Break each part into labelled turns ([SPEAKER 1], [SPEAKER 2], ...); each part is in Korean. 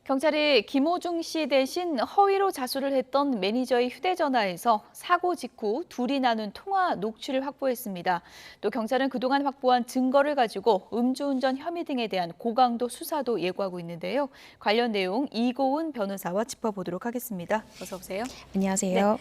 [SPEAKER 1] 경찰이 김호중 씨 대신 허위로 자수를 했던 매니저의 휴대전화에서 사고 직후 둘이 나눈 통화 녹취를 확보했습니다. 또 경찰은 그동안 확보한 증거를 가지고 음주운전 혐의 등에 대한 고강도 수사도 예고하고 있는데요. 관련 내용 이고은 변호사와 짚어보도록 하겠습니다. 어서 오세요.
[SPEAKER 2] 안녕하세요.
[SPEAKER 1] 네.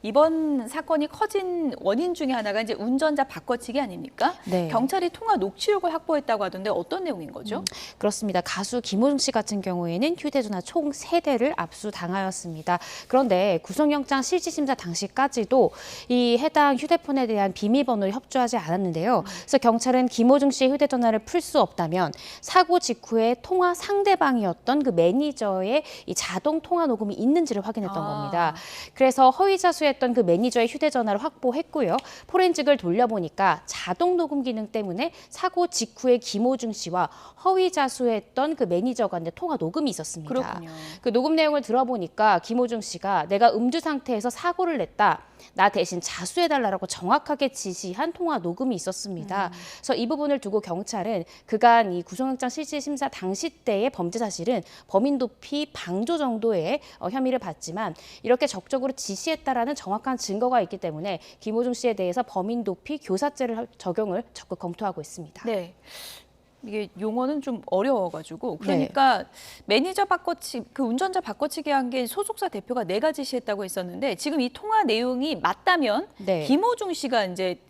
[SPEAKER 1] 이번 사건이 커진 원인 중에 하나가 이제 운전자 바꿔치기 아닙니까?
[SPEAKER 2] 네.
[SPEAKER 1] 경찰이 통화 녹취록을 확보했다고 하던데 어떤 내용인 거죠?
[SPEAKER 2] 그렇습니다. 가수 김호중 씨 같은 경우에는 휴대전화 총 3대를 압수당하였습니다. 그런데 구속영장 실질심사 당시까지도 이 해당 휴대폰에 대한 비밀번호를 협조하지 않았는데요. 그래서 경찰은 김호중 씨의 휴대전화를 풀 수 없다면 사고 직후에 통화 상대방이었던 그 매니저의 이 자동 통화 녹음이 있는지를 확인했던 겁니다. 그래서 허위 자수했던 그 매니저의 휴대전화를 확보했고요. 포렌직을 돌려보니까 자동 녹음 기능 때문에 사고 직후에 김호중 씨와 허위 자수했던 그 매니저 간의 통화 녹음이 있었습니다.
[SPEAKER 1] 그렇군요.
[SPEAKER 2] 그 녹음 내용을 들어보니까 김호중 씨가 내가 음주 상태에서 사고를 냈다. 나 대신 자수해달라고 정확하게 지시한 통화 녹음이 있었습니다. 그래서 이 부분을 두고 경찰은 그간 이 구속영장 실질심사 당시 때의 범죄 사실은 범인 도피 방조 정도의 혐의를 받지만 이렇게 적극적으로 지시했다라는 정확한 증거가 있기 때문에 김호중 씨에 대해서 범인 도피 교사죄를 적용을 적극 검토하고 있습니다.
[SPEAKER 1] 네. 이게 용어는 좀 어려워가지고 그러니까 매니저 바꿔치기, 그 운전자 바꿔치기 한 게 소속사 대표가 내가 지시했다고 했었는데 지금 이 통화 내용이 맞다면 김호중 씨가 이제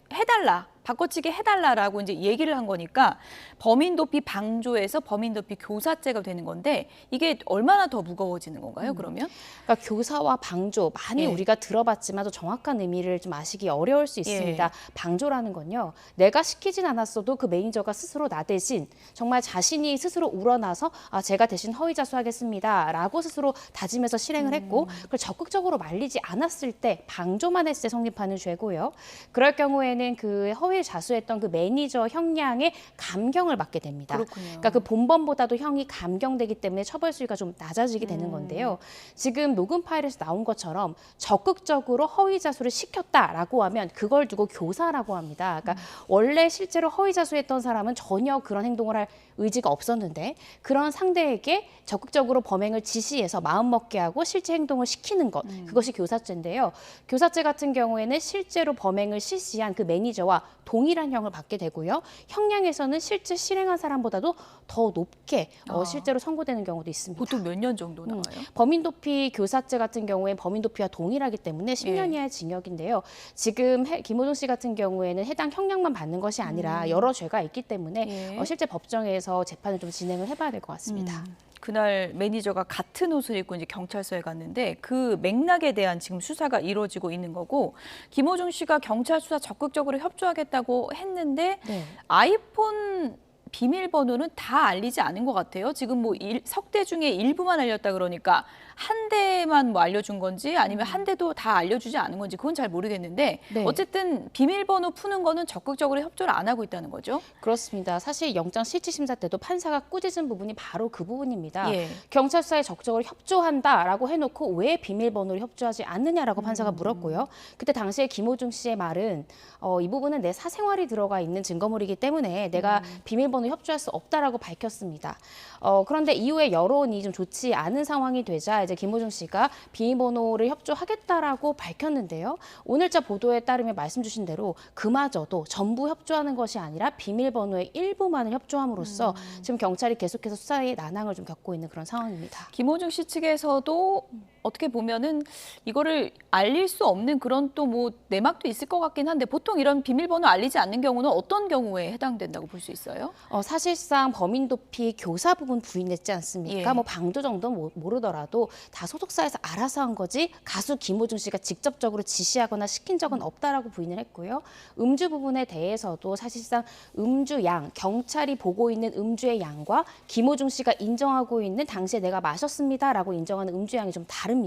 [SPEAKER 1] 바꿔치기 해달라라고 이제 얘기를 한 거니까 범인 도피 방조에서 범인 도피 교사죄가 되는 건데 이게 얼마나 더 무거워지는 건가요? 그러면?
[SPEAKER 2] 그러니까 교사와 방조 많이 우리가 들어봤지만 또 정확한 의미를 좀 아시기 어려울 수 있습니다. 방조라는 건요. 내가 시키진 않았어도 그 매니저가 스스로 나 대신 정말 자신이 스스로 우러나서 제가 대신 허위 자수하겠습니다라고 스스로 다짐해서 실행을 했고 그걸 적극적으로 말리지 않았을 때 방조만 했을 때 성립하는 죄고요. 그럴 경우에는 그 허위 자수했던 그 매니저 형량의 감경을 받게 됩니다.
[SPEAKER 1] 그렇군요.
[SPEAKER 2] 그러니까 그 본범보다도 형이 감경되기 때문에 처벌 수위가 좀 낮아지게 되는 건데요. 지금 녹음 파일에서 나온 것처럼 적극적으로 허위 자수를 시켰다라고 하면 그걸 두고 교사라고 합니다. 그러니까 원래 실제로 허위 자수했던 사람은 전혀 그런 행동을 할 의지가 없었는데 그런 상대에게 적극적으로 범행을 지시해서 마음먹게 하고 실제 행동을 시키는 것, 그것이 교사죄인데요. 교사죄 같은 경우에는 실제로 범행을 실시한 그 매니저와 동일한 형을 받게 되고요. 형량에서는 실제 실행한 사람보다도 더 높게 실제로 선고되는 경우도 있습니다.
[SPEAKER 1] 보통 몇 년 정도 나와요?
[SPEAKER 2] 범인 도피 교사죄 같은 경우에 범인 도피와 동일하기 때문에 10년 이하의 징역인데요. 지금 김호중 씨 같은 경우에는 해당 형량만 받는 것이 아니라 여러 죄가 있기 때문에 실제 법정에서 재판을 좀 진행을 해봐야 될 것 같습니다.
[SPEAKER 1] 그날 매니저가 같은 옷을 입고 이제 경찰서에 갔는데 그 맥락에 대한 지금 수사가 이루어지고 있는 거고 김호중 씨가 경찰 수사 적극적으로 협조하겠다고 했는데 아이폰 비밀번호는 다 알리지 않은 것 같아요. 지금 뭐 석 대 중에 일부만 알렸다 그러니까 한 대만 뭐 알려준 건지 아니면 한 대도 다 알려주지 않은 건지 그건 잘 모르겠는데 어쨌든 비밀번호 푸는 거는 적극적으로 협조를 안 하고 있다는 거죠?
[SPEAKER 2] 그렇습니다. 사실 영장 실질심사 때도 판사가 꾸짖은 부분이 바로 그 부분입니다. 경찰 수사에 적극적으로 협조한다라고 해놓고 왜 비밀번호를 협조하지 않느냐라고 판사가 물었고요. 그때 당시에 김호중 씨의 말은 이 부분은 내 사생활이 들어가 있는 증거물이기 때문에 내가 비밀번호 협조할 수 없다라고 밝혔습니다. 그런데 이후에 여론이 좀 좋지 않은 상황이 되자 이제 김호중 씨가 비밀번호를 협조하겠다라고 밝혔는데요. 오늘자 보도에 따르면 말씀 주신 대로 그마저도 전부 협조하는 것이 아니라 비밀번호의 일부만을 협조함으로써 지금 경찰이 계속해서 수사의 난항을 좀 겪고 있는 그런 상황입니다.
[SPEAKER 1] 김호중 씨 측에서도 어떻게 보면은 이거를 알릴 수 없는 그런 또 뭐 내막도 있을 것 같긴 한데 보통 이런 비밀번호 알리지 않는 경우는 어떤 경우에 해당된다고 볼 수 있어요?
[SPEAKER 2] 사실상 범인 도피 교사 부분 부인했지 않습니까? 뭐 방조 정도 모르더라도 다 소속사에서 알아서 한 거지 가수 김호중 씨가 직접적으로 지시하거나 시킨 적은 없다라고 부인을 했고요. 음주 부분에 대해서도 사실상 음주 양, 경찰이 보고 있는 음주의 양과 김호중 씨가 인정하고 있는 당시에 내가 마셨습니다라고 인정하는 음주 양이 좀 다릅니다.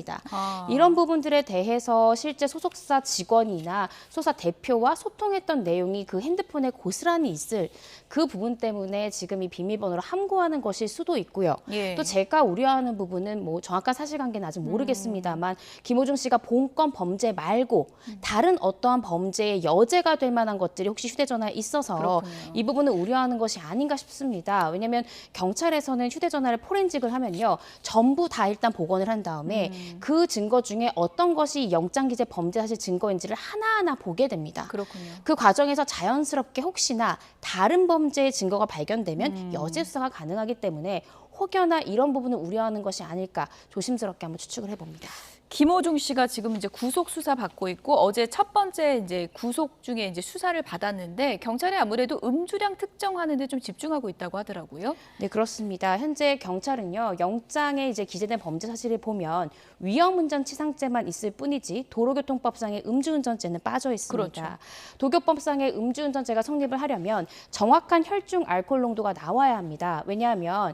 [SPEAKER 2] 이런 부분들에 대해서 실제 소속사 직원이나 소속사 대표와 소통했던 내용이 그 핸드폰에 고스란히 있을 그 부분 때문에 때문에 지금 이 비밀번호를 함구하는 것일 수도 있고요.
[SPEAKER 1] 예.
[SPEAKER 2] 또 제가 우려하는 부분은 뭐 정확한 사실관계는 아직 모르겠습니다만 김호중 씨가 본건 범죄 말고 다른 어떠한 범죄의 여죄가 될 만한 것들이 혹시 휴대전화에 있어서
[SPEAKER 1] 그렇군요.
[SPEAKER 2] 이 부분을 우려하는 것이 아닌가 싶습니다. 왜냐하면 경찰에서는 휴대전화를 포렌식을 하면요. 전부 다 일단 복원을 한 다음에 그 증거 중에 어떤 것이 영장기재 범죄 사실 증거인지를 하나하나 보게 됩니다.
[SPEAKER 1] 그렇군요.
[SPEAKER 2] 그 과정에서 자연스럽게 혹시나 다른 범죄의 증거가 발견되면 여죄 수사가 가능하기 때문에 혹여나 이런 부분을 우려하는 것이 아닐까 조심스럽게 한번 추측을 해봅니다.
[SPEAKER 1] 김호중 씨가 지금 이제 구속 수사 받고 있고 어제 첫 번째 이제 구속 중에 이제 수사를 받았는데 경찰이 아무래도 음주량 특정하는 데 좀 집중하고 있다고 하더라고요.
[SPEAKER 2] 네, 그렇습니다. 현재 경찰은요, 영장에 이제 기재된 범죄 사실을 보면 위험운전치상죄만 있을 뿐이지 도로교통법상의 음주운전죄는 빠져 있습니다.
[SPEAKER 1] 그렇죠.
[SPEAKER 2] 도교법상의 음주운전죄가 성립을 하려면 정확한 혈중 알코올 농도가 나와야 합니다. 왜냐하면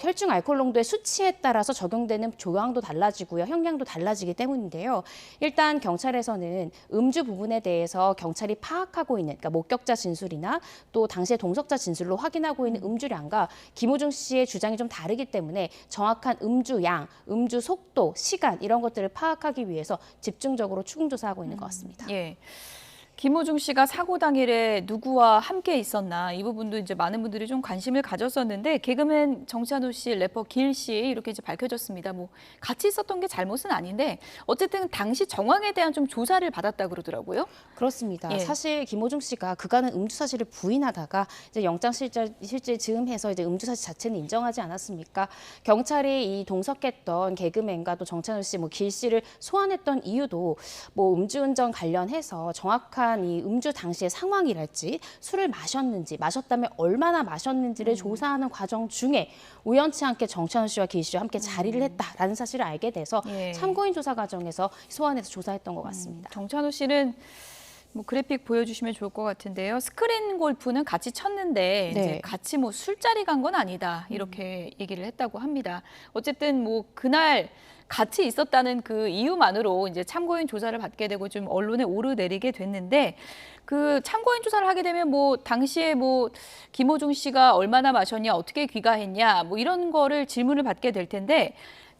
[SPEAKER 2] 혈중 알코올 농도의 수치에 따라서 적용되는 조항도 달라지고요, 형량도 달라지기 때문인데요. 일단 경찰에서는 음주 부분에 대해서 경찰이 파악하고 있는, 그러니까 목격자 진술이나 또 당시의 동석자 진술로 확인하고 있는 음주량과 김호중 씨의 주장이 좀 다르기 때문에 정확한 음주 양, 음주 속도, 시간 이런 것들을 파악하기 위해서 집중적으로 추궁 조사하고 있는 것 같습니다.
[SPEAKER 1] 예. 김호중 씨가 사고 당일에 누구와 함께 있었나 이 부분도 이제 많은 분들이 좀 관심을 가졌었는데 개그맨 정찬호 씨, 래퍼 길 씨 이렇게 이제 밝혀졌습니다. 뭐 같이 있었던 게 잘못은 아닌데 어쨌든 당시 정황에 대한 좀 조사를 받았다 그러더라고요.
[SPEAKER 2] 그렇습니다.
[SPEAKER 1] 예.
[SPEAKER 2] 사실 김호중 씨가 그간은 음주 사실을 부인하다가 이제 영장 실질 즈음해서 이제 음주 사실 자체는 인정하지 않았습니까? 경찰이 이 동석했던 개그맨과 또 정찬호 씨, 뭐 길 씨를 소환했던 이유도 뭐 음주운전 관련해서 정확한 이 음주 당시의 상황이랄지 술을 마셨다면 얼마나 마셨는지를 조사하는 과정 중에 우연치 않게 정찬호 씨와 길 씨와 함께 자리를 했다라는 사실을 알게 돼서
[SPEAKER 1] 예.
[SPEAKER 2] 참고인 조사 과정에서 소환해서 조사했던 것 같습니다.
[SPEAKER 1] 정찬호 씨는 뭐 그래픽 보여주시면 좋을 것 같은데요. 스크린 골프는 같이 쳤는데
[SPEAKER 2] 네.
[SPEAKER 1] 이제 같이 뭐 술자리 간 건 아니다 이렇게 얘기를 했다고 합니다. 어쨌든 뭐 그날 같이 있었다는 그 이유만으로 이제 참고인 조사를 받게 되고 좀 언론에 오르내리게 됐는데 그 참고인 조사를 하게 되면 뭐 당시에 뭐 김호중 씨가 얼마나 마셨냐, 어떻게 귀가했냐, 뭐 이런 거를 질문을 받게 될 텐데.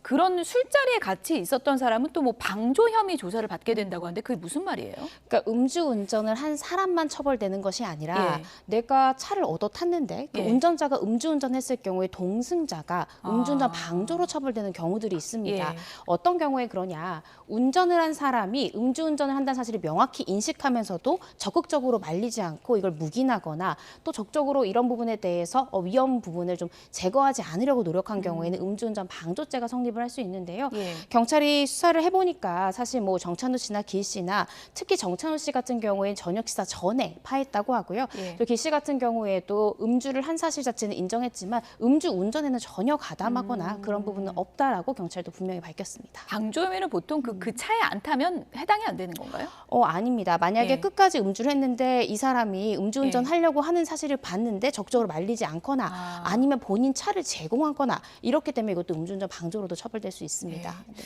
[SPEAKER 1] 그런 술자리에 같이 있었던 사람은 또 뭐 방조 혐의 조사를 받게 된다고 하는데 그게 무슨 말이에요?
[SPEAKER 2] 그러니까 음주운전을 한 사람만 처벌되는 것이 아니라
[SPEAKER 1] 예.
[SPEAKER 2] 내가 차를 얻어 탔는데 그
[SPEAKER 1] 예.
[SPEAKER 2] 운전자가 음주운전했을 경우에 동승자가 음주운전 방조로 처벌되는 경우들이 있습니다.
[SPEAKER 1] 예.
[SPEAKER 2] 어떤 경우에 그러냐. 운전을 한 사람이 음주운전을 한다는 사실을 명확히 인식하면서도 적극적으로 말리지 않고 이걸 묵인하거나 또 적극적으로 이런 부분에 대해서 위험 부분을 좀 제거하지 않으려고 노력한 경우에는 음주운전 방조죄가 성립을 할 수 있는데요.
[SPEAKER 1] 예.
[SPEAKER 2] 경찰이 수사를 해보니까 사실 뭐 정찬호 씨나 길 씨나 특히 정찬호 씨 같은 경우에는 저녁 식사 전에 파했다고 하고요.
[SPEAKER 1] 예.
[SPEAKER 2] 또 길 씨 같은 경우에도 음주를 한 사실 자체는 인정했지만 음주 운전에는 전혀 가담하거나 그런 부분은 없다라고 경찰도 분명히 밝혔습니다.
[SPEAKER 1] 방조 혐의는 보통 그 차에 안 타면 해당이 안 되는 건가요?
[SPEAKER 2] 아닙니다. 만약에
[SPEAKER 1] 예.
[SPEAKER 2] 끝까지 음주를 했는데 이 사람이 음주운전
[SPEAKER 1] 예.
[SPEAKER 2] 하려고 하는 사실을 봤는데 적극적으로 말리지 않거나 아니면 본인 차를 제공하거나 이렇게 되면 이것도 음주운전 방조로도 처벌될 수 있습니다. 네.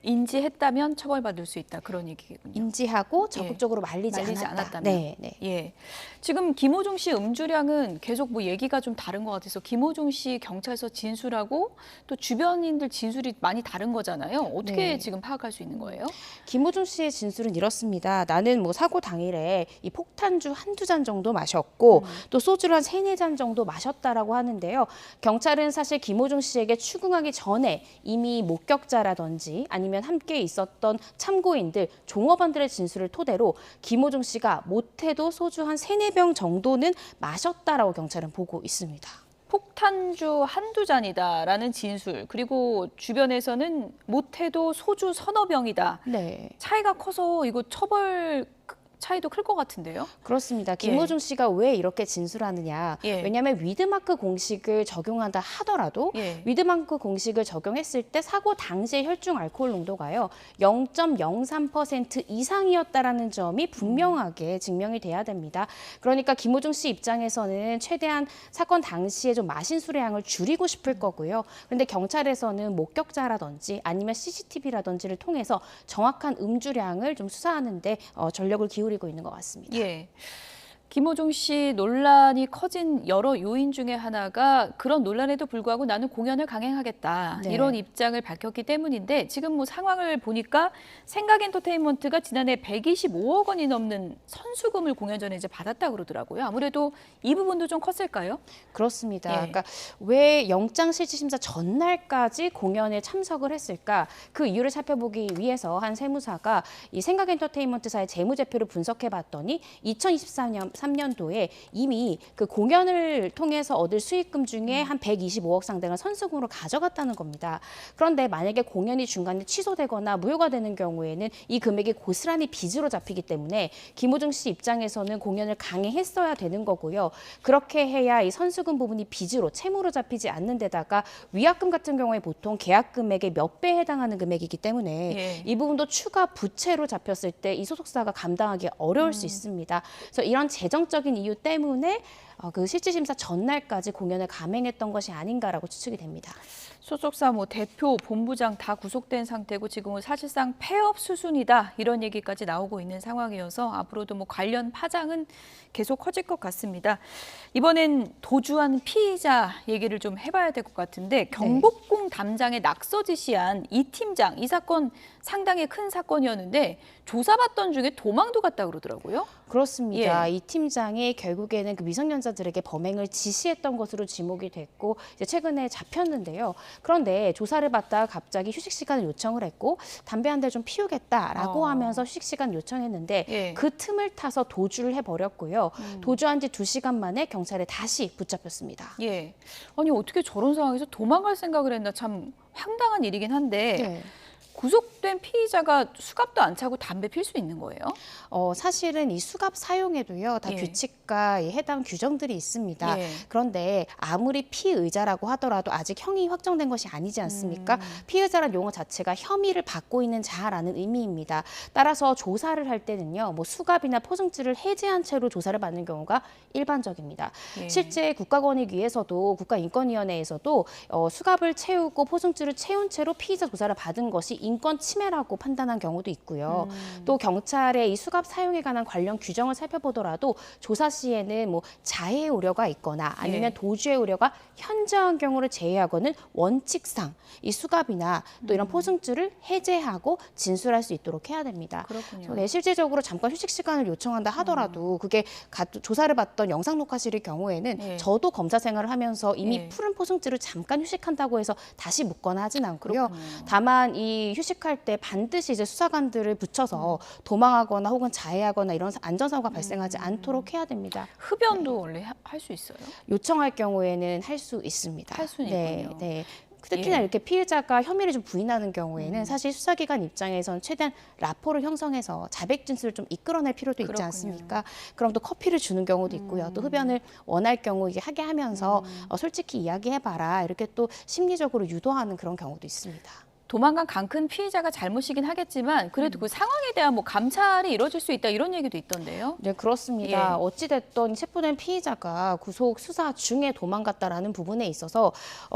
[SPEAKER 1] 인지했다면 처벌받을 수 있다 그런 얘기군요.
[SPEAKER 2] 인지하고 적극적으로 말리지 않았다면.
[SPEAKER 1] 네.
[SPEAKER 2] 네.
[SPEAKER 1] 예. 지금 김호중 씨 음주량은 계속 뭐 얘기가 좀 다른 것 같아서 김호중 씨 경찰서 진술하고 또 주변인들 진술이 많이 다른 거잖아요. 어떻게
[SPEAKER 2] 네.
[SPEAKER 1] 지금 파악할 수 있는 거예요?
[SPEAKER 2] 김호중 씨의 진술은 이렇습니다. 나는 뭐 사고 당일에 이 폭탄주 한두 잔 정도 마셨고 또 소주를 한 3-4잔 정도 마셨다라고 하는데요. 경찰은 사실 김호중 씨에게 추궁하기 전에 이미 목격자라든지 아니면 함께 있었던 참고인들, 종업원들의 진술을 토대로 김호중 씨가 못해도 소주 한 3-4병 정도는 마셨다라고 경찰은 보고 있습니다.
[SPEAKER 1] 폭탄주 한두 잔이다라는 진술 그리고 주변에서는 못해도 소주 1-2병이다.
[SPEAKER 2] 네.
[SPEAKER 1] 차이가 커서 이거 처벌 차이도 클 것 같은데요?
[SPEAKER 2] 그렇습니다. 김호중 씨가 왜 이렇게 진술하느냐.
[SPEAKER 1] 예.
[SPEAKER 2] 왜냐하면 위드마크 공식을 적용한다 하더라도
[SPEAKER 1] 예.
[SPEAKER 2] 위드마크 공식을 적용했을 때 사고 당시의 혈중 알코올 농도가요. 0.03% 이상이었다라는 점이 분명하게 증명이 돼야 됩니다. 그러니까 김호중 씨 입장에서는 최대한 사건 당시에 좀 마신 술의 양을 줄이고 싶을 거고요. 그런데 경찰에서는 목격자라든지 아니면 CCTV라든지를 통해서 정확한 음주량을 좀 수사하는 데 전력을 기울이고 있는 것 같습니다.
[SPEAKER 1] 예. 김호중 씨 논란이 커진 여러 요인 중에 하나가 그런 논란에도 불구하고 나는 공연을 강행하겠다.
[SPEAKER 2] 네.
[SPEAKER 1] 이런 입장을 밝혔기 때문인데 지금 뭐 상황을 보니까 생각엔터테인먼트가 지난해 125억 원이 넘는 선수금을 공연 전에 이제 받았다 그러더라고요. 아무래도 이 부분도 좀 컸을까요?
[SPEAKER 2] 그렇습니다.
[SPEAKER 1] 예.
[SPEAKER 2] 그러니까 왜 영장실질심사 전날까지 공연에 참석을 했을까? 그 이유를 살펴보기 위해서 한 세무사가 이 생각엔터테인먼트사의 재무제표를 분석해봤더니 2023년도에 이미 그 공연을 통해서 얻을 수익금 중에 한 125억 상당을 선수금으로 가져갔다는 겁니다. 그런데 만약에 공연이 중간에 취소되거나 무효가 되는 경우에는 이 금액이 고스란히 빚으로 잡히기 때문에 김호중 씨 입장에서는 공연을 강행했어야 되는 거고요. 그렇게 해야 이 선수금 부분이 빚으로 채무로 잡히지 않는 데다가 위약금 같은 경우에 보통 계약 금액의 몇 배에 해당하는 금액이기 때문에
[SPEAKER 1] 예.
[SPEAKER 2] 이 부분도 추가 부채로 잡혔을 때 이 소속사가 감당하기 어려울 수 있습니다. 그래서 이런 재정적인 이유 때문에 그 실질심사 전날까지 공연을 감행했던 것이 아닌가라고 추측이 됩니다.
[SPEAKER 1] 소속사 뭐 대표, 본부장 다 구속된 상태고 지금은 사실상 폐업 수순이다 이런 얘기까지 나오고 있는 상황이어서 앞으로도 뭐 관련 파장은 계속 커질 것 같습니다. 이번엔 도주한 피의자 얘기를 좀 해봐야 될 것 같은데 경복궁 담장에 낙서 지시한 이 팀장, 이 사건 상당히 큰 사건이었는데 조사받던 중에 도망도 갔다 그러더라고요.
[SPEAKER 2] 그렇습니다. 이 팀장이 결국에는 그 미성년자들에게 범행을 지시했던 것으로 지목이 됐고 이제 최근에 잡혔는데요. 그런데 조사를 받다가 갑자기 휴식 시간을 요청을 했고 담배 한 대 좀 피우겠다라고 하면서 휴식 시간 요청했는데 그 틈을 타서 도주를 해버렸고요. 도주한 지 2시간 만에 경찰에 다시 붙잡혔습니다.
[SPEAKER 1] 예. 아니 어떻게 저런 상황에서 도망갈 생각을 했나 참 황당한 일이긴 한데 구속된 피의자가 수갑도 안 차고 담배 필 수 있는 거예요?
[SPEAKER 2] 사실은 이 수갑 사용에도요, 다 규칙과 해당 규정들이 있습니다. 그런데 아무리 피의자라고 하더라도 아직 형이 확정된 것이 아니지 않습니까? 피의자란 용어 자체가 혐의를 받고 있는 자라는 의미입니다. 따라서 조사를 할 때는요, 뭐 수갑이나 포승줄을 해제한 채로 조사를 받는 경우가 일반적입니다. 실제 국가권익위에서도 국가인권위원회에서도 수갑을 채우고 포승줄을 채운 채로 피의자 조사를 받은 것이 인권 침해라고 판단한 경우도 있고요. 또 경찰의 이 수갑 사용에 관한 관련 규정을 살펴보더라도 조사 시에는 뭐 자해 우려가 있거나 아니면 도주의 우려가 현저한 경우를 제외하고는 원칙상 이 수갑이나 또 이런 포승줄을 해제하고 진술할 수 있도록 해야 됩니다.
[SPEAKER 1] 그렇군요.
[SPEAKER 2] 네, 실질적으로 잠깐 휴식 시간을 요청한다 하더라도 그게 조사를 받던 영상 녹화실의 경우에는 저도 검사 생활을 하면서 이미 푸른 포승줄을 잠깐 휴식한다고 해서 다시 묶거나 하진 않고요. 다만 이 휴식할 때 반드시 이제 수사관들을 붙여서 도망하거나 혹은 자해하거나 이런 안전사고가 발생하지 않도록 해야 됩니다.
[SPEAKER 1] 흡연도 원래 할 수 있어요?
[SPEAKER 2] 요청할 경우에는 할 수 있습니다.
[SPEAKER 1] 할 수는 있군요.
[SPEAKER 2] 네. 특히나 이렇게 피해자가 혐의를 좀 부인하는 경우에는 사실 수사기관 입장에선 최대한 라포를 형성해서 자백 진술을 좀 이끌어낼 필요도 있지 않습니까? 그럼 또 커피를 주는 경우도 있고요. 또 흡연을 원할 경우 이게 하게 하면서 솔직히 이야기해봐라 이렇게 또 심리적으로 유도하는 그런 경우도 있습니다.
[SPEAKER 1] 도망간 강큰 피의자가 잘못이긴 하겠지만 그래도 그 상황에 대한 뭐 감찰이 이루어질 수 있다 이런 얘기도 있던데요.
[SPEAKER 2] 네, 그렇습니다. 어찌됐든 체포된 피의자가 구속 수사 중에 도망갔다라는 부분에 있어서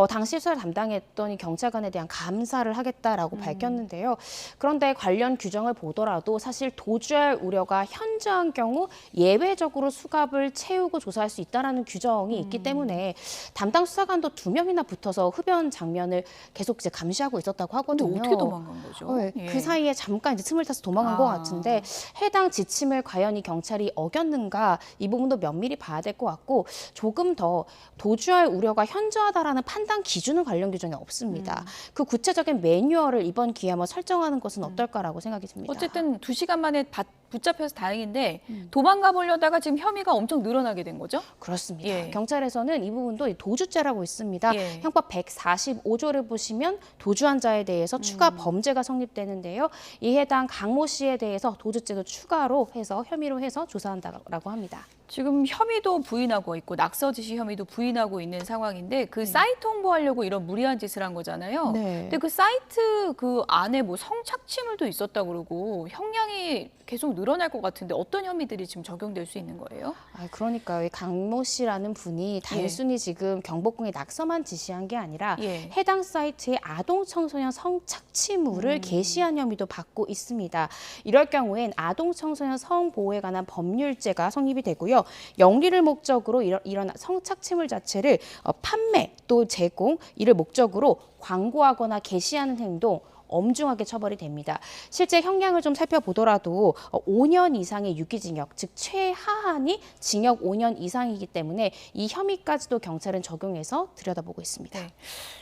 [SPEAKER 2] 당시 수사를 담당했던 이 경찰관에 대한 감사를 하겠다라고 밝혔는데요. 그런데 관련 규정을 보더라도 사실 도주할 우려가 현저한 경우 예외적으로 수갑을 채우고 조사할 수 있다라는 규정이 있기 때문에 담당 수사관도 2명이나 붙어서 흡연 장면을 계속 이제 감시하고 있었다고 하거든요.
[SPEAKER 1] 근데 어떻게 도망간 거죠?
[SPEAKER 2] 그 사이에 잠깐 이제 틈을 타서 도망간 것 같은데 해당 지침을 과연 이 경찰이 어겼는가 이 부분도 면밀히 봐야 될 것 같고 조금 더 도주할 우려가 현저하다라는 판단 기준은 관련 규정이 없습니다. 그 구체적인 매뉴얼을 이번 기회에 한번 설정하는 것은 어떨까라고 생각이 듭니다.
[SPEAKER 1] 어쨌든 2시간 만에 붙잡혀서 다행인데 도망가 보려다가 지금 혐의가 엄청 늘어나게 된 거죠?
[SPEAKER 2] 그렇습니다. 경찰에서는 이 부분도 도주죄라고 있습니다. 형법 145조를 보시면 도주한 자에 대해서 추가 범죄가 성립되는데요. 이에 해당 강모 씨에 대해서 도주죄도 추가로 해서 혐의로 해서 조사한다라고 합니다.
[SPEAKER 1] 지금 혐의도 부인하고 있고 낙서 지시 혐의도 부인하고 있는 상황인데 그 사이트 홍보하려고 이런 무리한 짓을 한 거잖아요. 근데 그 사이트 그 안에 뭐 성착취물도 있었다고 그러고 형량이 계속 늘어날 것 같은데 어떤 혐의들이 지금 적용될 수 있는 거예요?
[SPEAKER 2] 그러니까요. 이 강모 씨라는 분이 단순히 지금 경복궁에 낙서만 지시한 게 아니라 해당 사이트에 아동 청소년 성착취물을 게시한 혐의도 받고 있습니다. 이럴 경우엔 아동 청소년 성보호에 관한 법률죄가 성립이 되고요. 있고요. 영리를 목적으로 이런 성착취물 자체를 판매 또 제공 이를 목적으로 광고하거나 게시하는 행동 엄중하게 처벌이 됩니다. 실제 형량을 좀 살펴보더라도 5년 이상의 유기징역, 즉 최하한이 징역 5년 이상이기 때문에 이 혐의까지도 경찰은 적용해서 들여다보고 있습니다.
[SPEAKER 1] 네.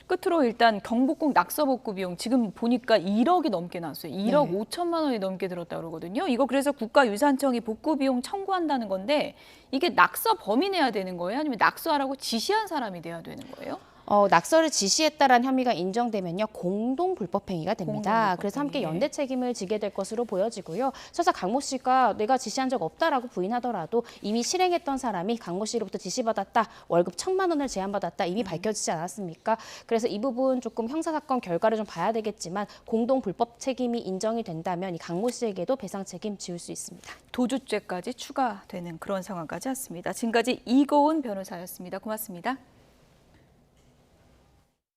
[SPEAKER 1] 끝으로 일단 경복궁 낙서복구 비용 지금 보니까 1억이 넘게 나왔어요. 1억 5천만 원이 넘게 들었다고 그러거든요. 이거 그래서 국가유산청이 복구 비용 청구한다는 건데 이게 낙서 범인이 내야 되는 거예요? 아니면 낙서하라고 지시한 사람이 내야 되는 거예요?
[SPEAKER 2] 낙서를 지시했다라는 혐의가 인정되면요 공동 불법행위가 됩니다. 그래서 함께 연대 책임을 지게 될 것으로 보여지고요. 설사 강모 씨가 내가 지시한 적 없다라고 부인하더라도 이미 실행했던 사람이 강모 씨로부터 지시받았다, 월급 1,000만 원을 제한받았다 이미 밝혀지지 않았습니까? 그래서 이 부분 조금 형사사건 결과를 좀 봐야 되겠지만 공동 불법 책임이 인정이 된다면 이 강모 씨에게도 배상 책임 지울 수 있습니다.
[SPEAKER 1] 도주죄까지 추가되는 그런 상황까지 왔습니다. 지금까지 이고은 변호사였습니다. 고맙습니다.